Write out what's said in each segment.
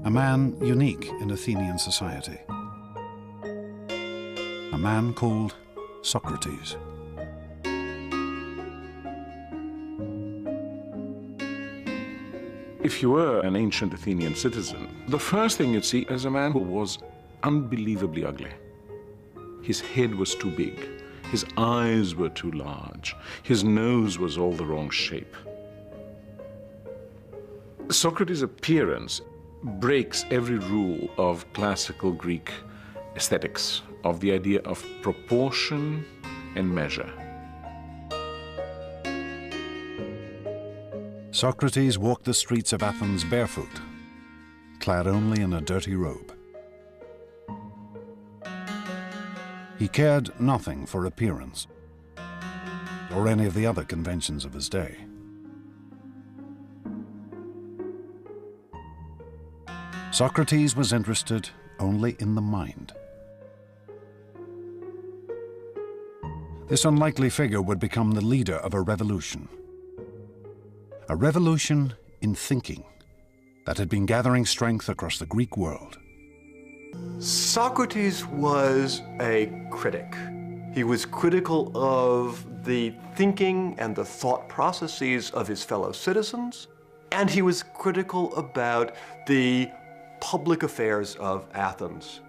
a man unique in Athenian society. A man called Socrates. If you were an ancient Athenian citizen, the first thing you'd see is a man who was unbelievably ugly. His head was too big, his eyes were too large, his nose was all the wrong shape. Socrates' appearance breaks every rule of classical Greek aesthetics, of the idea of proportion and measure. Socrates walked the streets of Athens barefoot, clad only in a dirty robe. He cared nothing for appearance or any of the other conventions of his day. Socrates was interested only in the mind. This unlikely figure would become the leader of a revolution. A revolution in thinking that had been gathering strength across the Greek world. Socrates was a critic. He was critical of the thinking and the thought processes of his fellow citizens, and he was critical about the public affairs of Athens.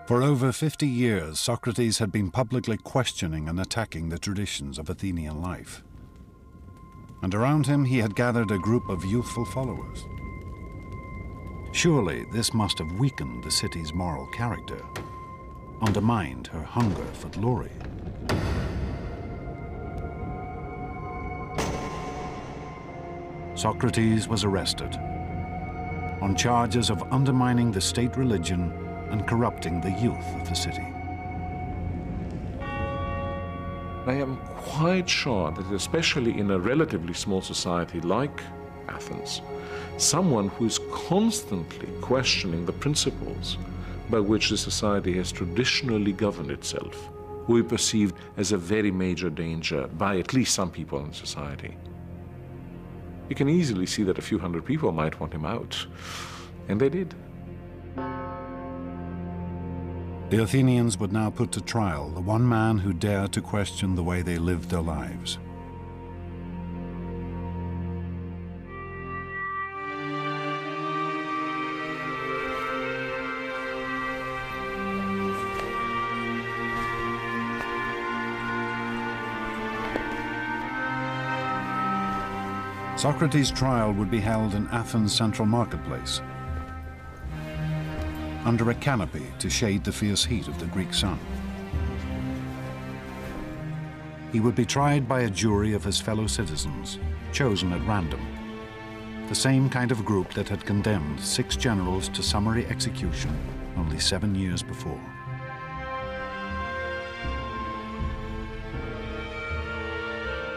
For over 50 years, Socrates had been publicly questioning and attacking the traditions of Athenian life. And around him, he had gathered a group of youthful followers. Surely this must have weakened the city's moral character, undermined her hunger for glory. Socrates was arrested on charges of undermining the state religion and corrupting the youth of the city. I am quite sure that especially in a relatively small society like Athens, someone who is constantly questioning the principles by which the society has traditionally governed itself will be perceived as a very major danger by at least some people in society. You can easily see that a few hundred people might want him out, and they did. The Athenians would now put to trial the one man who dared to question the way they lived their lives. Socrates' trial would be held in Athens' central marketplace, under a canopy to shade the fierce heat of the Greek sun. He would be tried by a jury of his fellow citizens, chosen at random, the same kind of group that had condemned 6 generals to summary execution only 7 years before.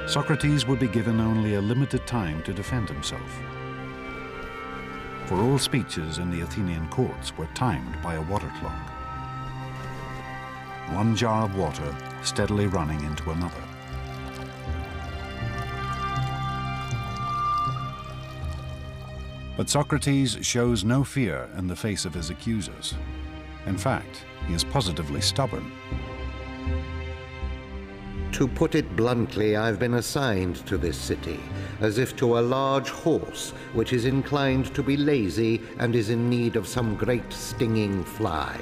Socrates would be given only a limited time to defend himself. For all speeches in the Athenian courts were timed by a water clock. One jar of water steadily running into another. But Socrates shows no fear in the face of his accusers. In fact, he is positively stubborn. To put it bluntly, I've been assigned to this city, as if to a large horse which is inclined to be lazy and is in need of some great stinging fly.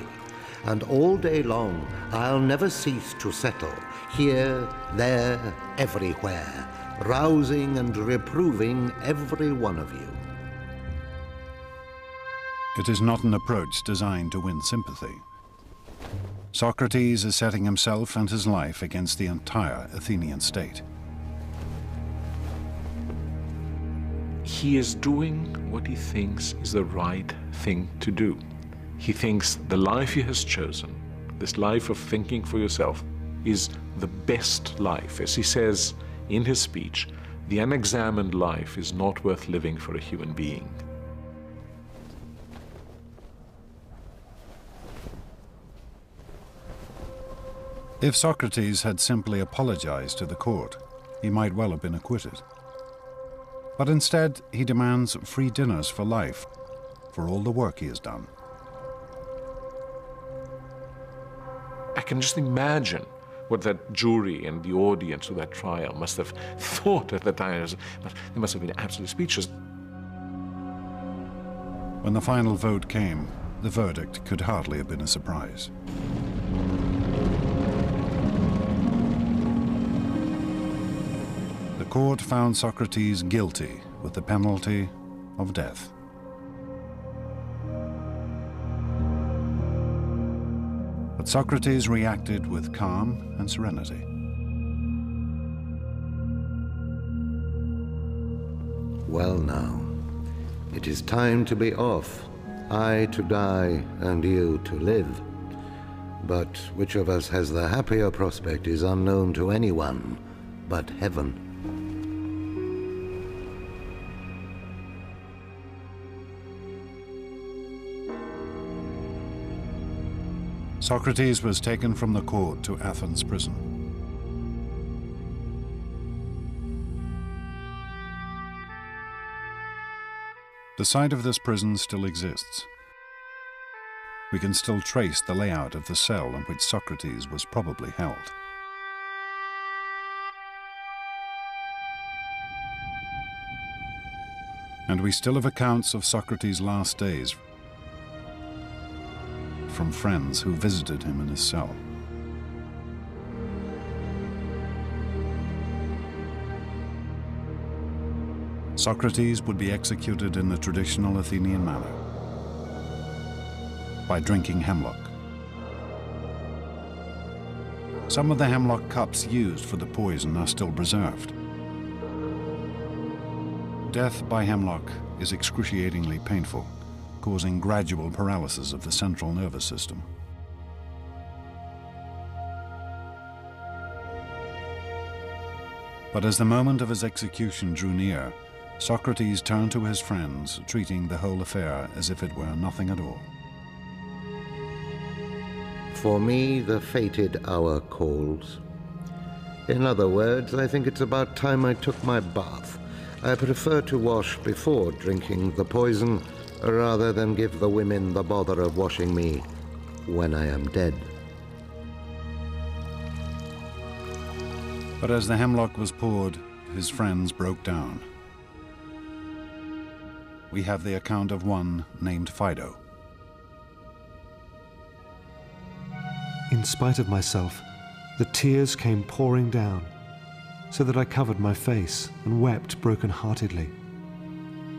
And all day long, I'll never cease to settle, here, there, everywhere, rousing and reproving every one of you. It is not an approach designed to win sympathy. Socrates is setting himself and his life against the entire Athenian state. He is doing what he thinks is the right thing to do. He thinks the life he has chosen, this life of thinking for yourself, is the best life. As he says in his speech, the unexamined life is not worth living for a human being. If Socrates had simply apologized to the court, he might well have been acquitted. But instead, he demands free dinners for life, for all the work he has done. I can just imagine what that jury and the audience of that trial must have thought at the time. They must have been absolutely speechless. When the final vote came, the verdict could hardly have been a surprise. The court found Socrates guilty with the penalty of death. But Socrates reacted with calm and serenity. Well now, it is time to be off. I to die and you to live. But which of us has the happier prospect is unknown to anyone but heaven. Socrates was taken from the court to Athens prison. The site of this prison still exists. We can still trace the layout of the cell in which Socrates was probably held. And we still have accounts of Socrates' last days from friends who visited him in his cell. Socrates would be executed in the traditional Athenian manner, by drinking hemlock. Some of the hemlock cups used for the poison are still preserved. Death by hemlock is excruciatingly painful, causing gradual paralysis of the central nervous system. But as the moment of his execution drew near, Socrates turned to his friends, treating the whole affair as if it were nothing at all. For me, the fated hour calls. In other words, I think it's about time I took my bath. I prefer to wash before drinking the poison, rather than give the women the bother of washing me when I am dead. But as the hemlock was poured, his friends broke down. We have the account of one named Fido. In spite of myself, the tears came pouring down, so that I covered my face and wept broken-heartedly.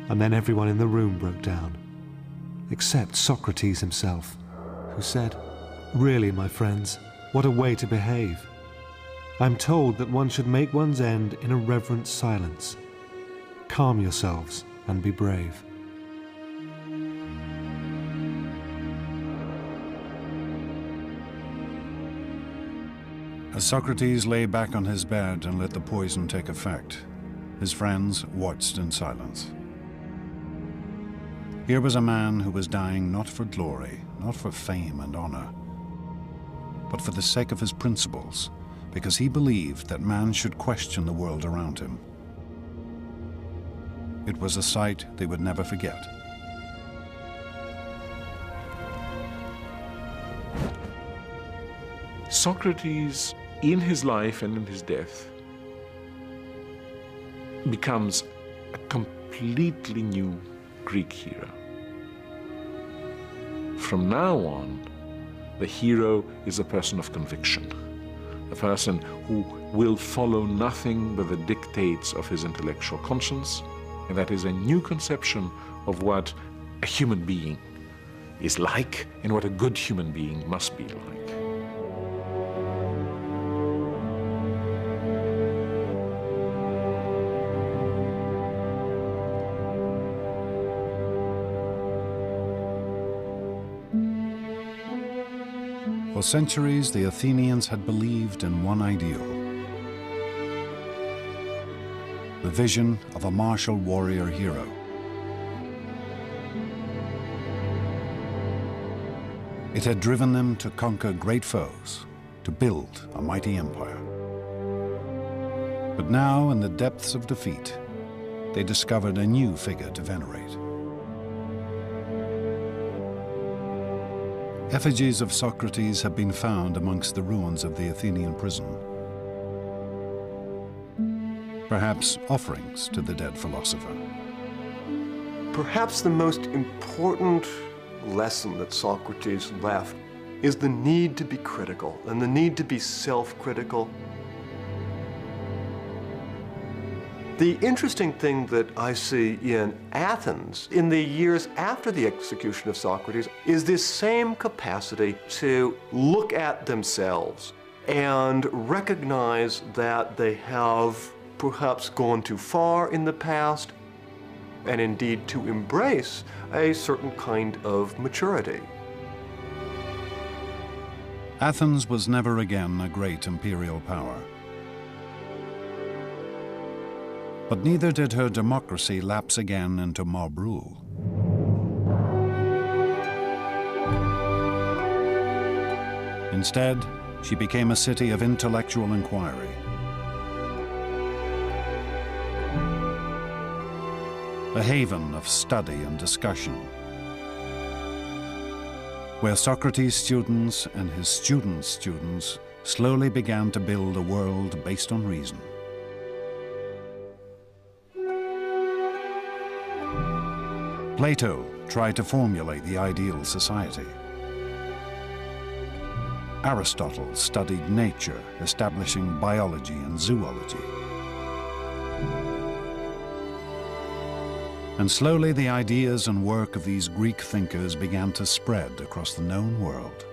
And then everyone in the room broke down, except Socrates himself, who said, "Really, my friends, what a way to behave. I'm told that one should make one's end in a reverent silence. Calm yourselves and be brave." As Socrates lay back on his bed and let the poison take effect, his friends watched in silence. Here was a man who was dying not for glory, not for fame and honor, but for the sake of his principles, because he believed that man should question the world around him. It was a sight they would never forget. Socrates, in his life and in his death, becomes a completely new Greek hero. From now on, the hero is a person of conviction, a person who will follow nothing but the dictates of his intellectual conscience, and that is a new conception of what a human being is like and what a good human being must be like. For centuries, the Athenians had believed in one ideal: the vision of a martial warrior hero. It had driven them to conquer great foes, to build a mighty empire. But now, in the depths of defeat, they discovered a new figure to venerate. Effigies of Socrates have been found amongst the ruins of the Athenian prison. Perhaps offerings to the dead philosopher. Perhaps the most important lesson that Socrates left is the need to be critical and the need to be self-critical. The interesting thing that I see in Athens in the years after the execution of Socrates is this same capacity to look at themselves and recognize that they have perhaps gone too far in the past, and indeed to embrace a certain kind of maturity. Athens was never again a great imperial power. But neither did her democracy lapse again into mob rule. Instead, she became a city of intellectual inquiry. A haven of study and discussion, where Socrates' students and his students' students slowly began to build a world based on reason. Plato tried to formulate the ideal society. Aristotle studied nature, establishing biology and zoology. And slowly the ideas and work of these Greek thinkers began to spread across the known world.